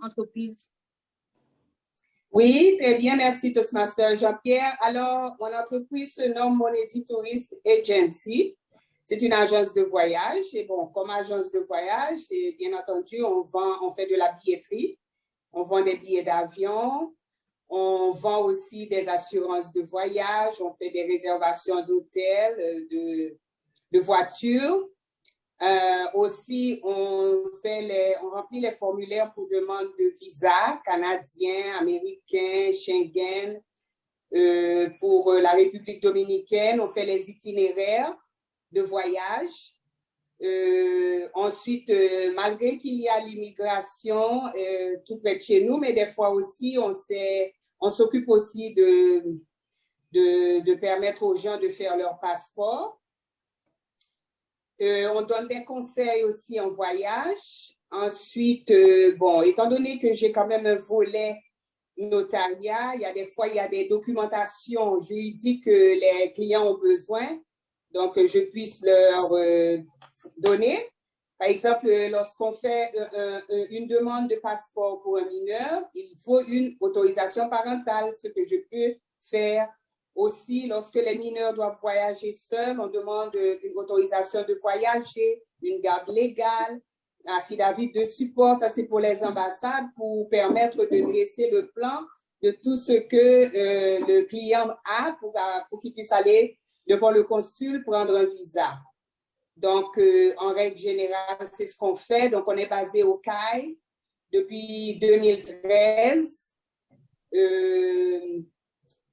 entreprise? Oui, très bien, merci Toastmaster Jean-Pierre. Alors, mon entreprise se nomme Monedi Tourisme Agency. C'est une agence de voyage. Et bon, comme agence de voyage, c'est bien entendu, on fait de la billetterie, on vend des billets d'avion, on vend aussi des assurances de voyage, on fait des réservations d'hôtels, de voitures. Aussi, on remplit les formulaires pour demande de visa canadien, américain, Schengen. Pour la République dominicaine, on fait les itinéraires de voyage. Ensuite, malgré qu'il y a l'immigration tout près de chez nous, mais des fois aussi, on s'occupe aussi de permettre aux gens de faire leur passeport. On donne des conseils aussi en voyage. Ensuite, bon, étant donné que j'ai quand même un volet notariat, il y a des documentations juridiques que les clients ont besoin, donc je puisse leur donner. Par exemple, lorsqu'on fait une demande de passeport pour un mineur, il faut une autorisation parentale, ce que je peux faire. Aussi, lorsque les mineurs doivent voyager seuls, on demande une autorisation de voyager, une garde légale, un affidavit de support, ça c'est pour les ambassades, pour permettre de dresser le plan de tout ce que le client a pour qu'il puisse aller devant le consul prendre un visa. Donc, en règle générale, c'est ce qu'on fait. Donc, on est basé au CAI depuis 2013.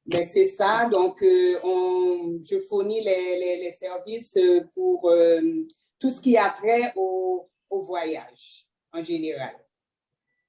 Ben c'est ça, donc je fournis les services pour tout ce qui a trait au voyage en général.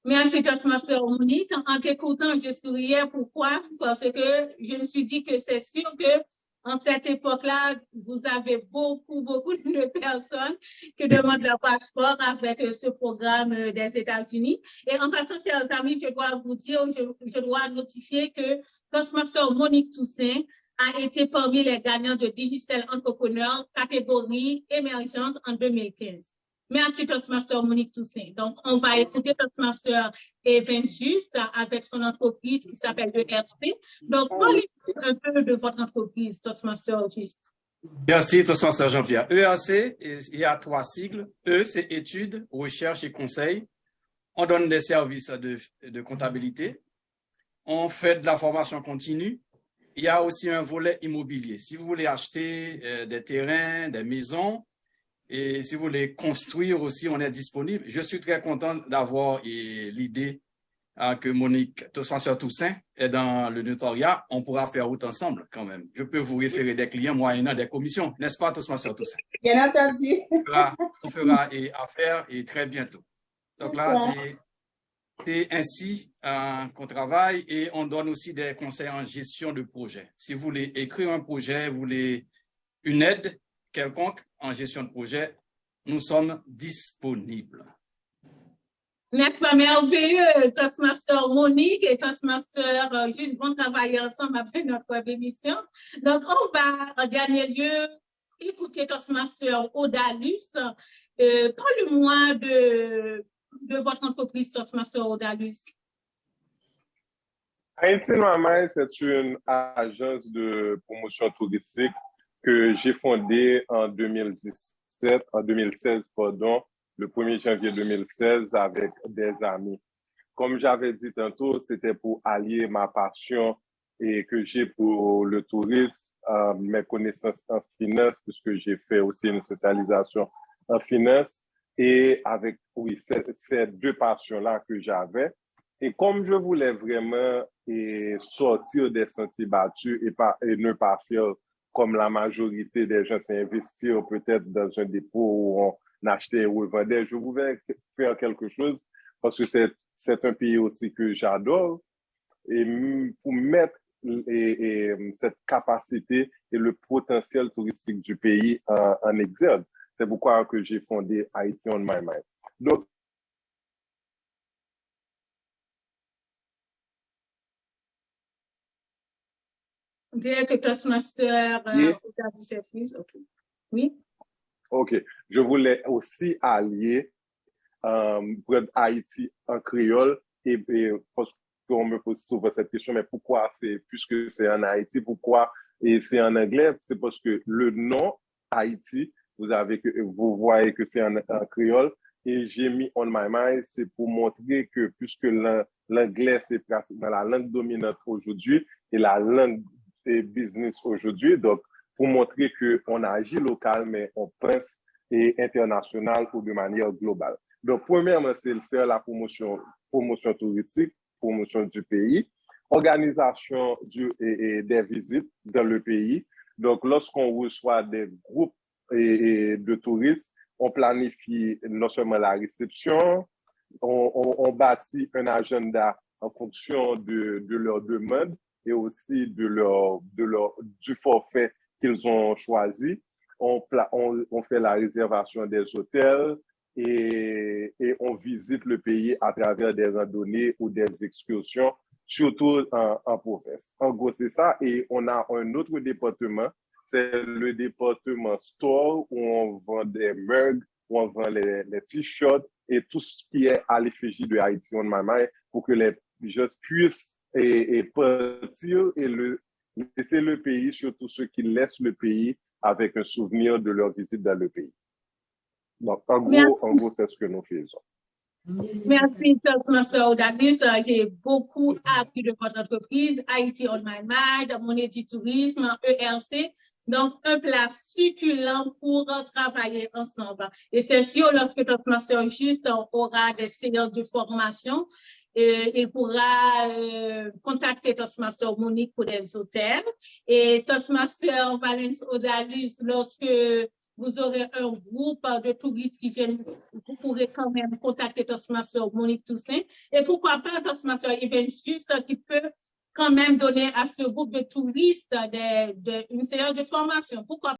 Merci, Toastmaster Monique. En t'écoutant, je souriais. Pourquoi? Parce que je me suis dit que c'est sûr que en cette époque-là, vous avez beaucoup de personnes qui demandent leur passeport avec ce programme des États-Unis. Et en passant, chers amis, je dois vous dire, je dois notifier que Toastmaster Monique Toussaint a été parmi les gagnants de Digicel Entrepreneur catégorie émergente en 2015. Merci, Toastmaster Monique Toussaint. Donc, on va écouter Toastmaster Evans Juste avec son entreprise qui s'appelle ERC. Donc, parlez-nous un peu de votre entreprise, Toastmaster Juste. Merci, Toastmaster Jean-Pierre. ERC, il y a 3 sigles. E, c'est études, recherche et conseil. On donne des services de comptabilité. On fait de la formation continue. Il y a aussi un volet immobilier. Si vous voulez acheter des terrains, des maisons, et si vous voulez construire aussi, on est disponible. Je suis très content d'avoir l'idée que Monique Toastmaster Toussaint est dans le notariat. On pourra faire route ensemble quand même. Je peux vous référer des clients moyennant des commissions, n'est-ce pas, Toastmaster Toussaint? Bien entendu. On fera affaire et très bientôt. Donc là, c'est ainsi qu'on travaille et on donne aussi des conseils en gestion de projet. Si vous voulez écrire un projet, vous voulez une aide quelconque en gestion de projet, nous sommes disponibles. N'est-ce pas merveilleux, Toastmaster Monique et Toastmaster Juste vont travailler ensemble après notre émission. Donc, on va en dernier lieu écouter Toastmaster Odalus. Parle-moi de votre entreprise Toastmaster Odalus. Haïti Noamai, c'est une agence de promotion touristique que j'ai fondée en 2016, le 1er janvier 2016 avec des amis. Comme j'avais dit tantôt, c'était pour allier ma passion et que j'ai pour le tourisme, mes connaissances en finance, puisque j'ai fait aussi une spécialisation en finance, et avec, oui, ces 2 passions-là que j'avais. Et comme je voulais vraiment sortir des sentiers battus et ne pas faire comme la majorité des gens s'investir peut-être dans un dépôt où on achetait et revendait, je voulais faire quelque chose parce que c'est un pays aussi que j'adore et pour mettre cette capacité et le potentiel touristique du pays en exergue. C'est pourquoi que j'ai fondé Haïti on My Mind. Donc, On dirait que Toastmaster Odalus est prise. OK. Oui? OK. Je voulais aussi allier pour Haïti en créole et parce qu'on me pose souvent cette question, mais pourquoi puisque c'est en Haïti, pourquoi et c'est en anglais? C'est parce que le nom Haïti, vous voyez que c'est en créole, et j'ai mis on my mind, c'est pour montrer que puisque l'anglais c'est pratiquement la langue dominante aujourd'hui et la langue des business aujourd'hui, donc pour montrer qu'on agit local, mais on pense et international ou de manière globale. Donc, premièrement, c'est faire la promotion touristique, promotion du pays, organisation des visites dans le pays. Donc, lorsqu'on reçoit des groupes de touristes, on planifie non seulement la réception, on bâtit un agenda en fonction de leur demande et aussi du forfait qu'ils ont choisi. On fait la réservation des hôtels et on visite le pays à travers des randonnées ou des excursions, surtout en province. En gros, c'est ça. Et on a un autre département, c'est le département store où on vend des mugs, où on vend les t-shirts et tout ce qui est à l'effigie de Haïti on my mind pour que les gens puissent partir et laisser le pays, surtout ceux qui laissent le pays avec un souvenir de leur visite dans le pays. Donc, en gros, c'est ce que nous faisons. Merci, Toastmaster Odalis. J'ai beaucoup appris de votre entreprise, Haïti on my mind, Monéti Tourisme, ERC. Donc, un plat succulent pour travailler ensemble. Et c'est sûr, lorsque Toastmaster Juste aura des séances de formation, il pourra contacter Toastmaster Monique pour des hôtels. Et Toastmaster Valens Odalis, lorsque vous aurez un groupe de touristes qui viennent, vous pourrez quand même contacter Toastmaster Monique Toussaint. Et pourquoi pas Toastmaster Eventus qui peut quand même donner à ce groupe de touristes une séance de formation. Pourquoi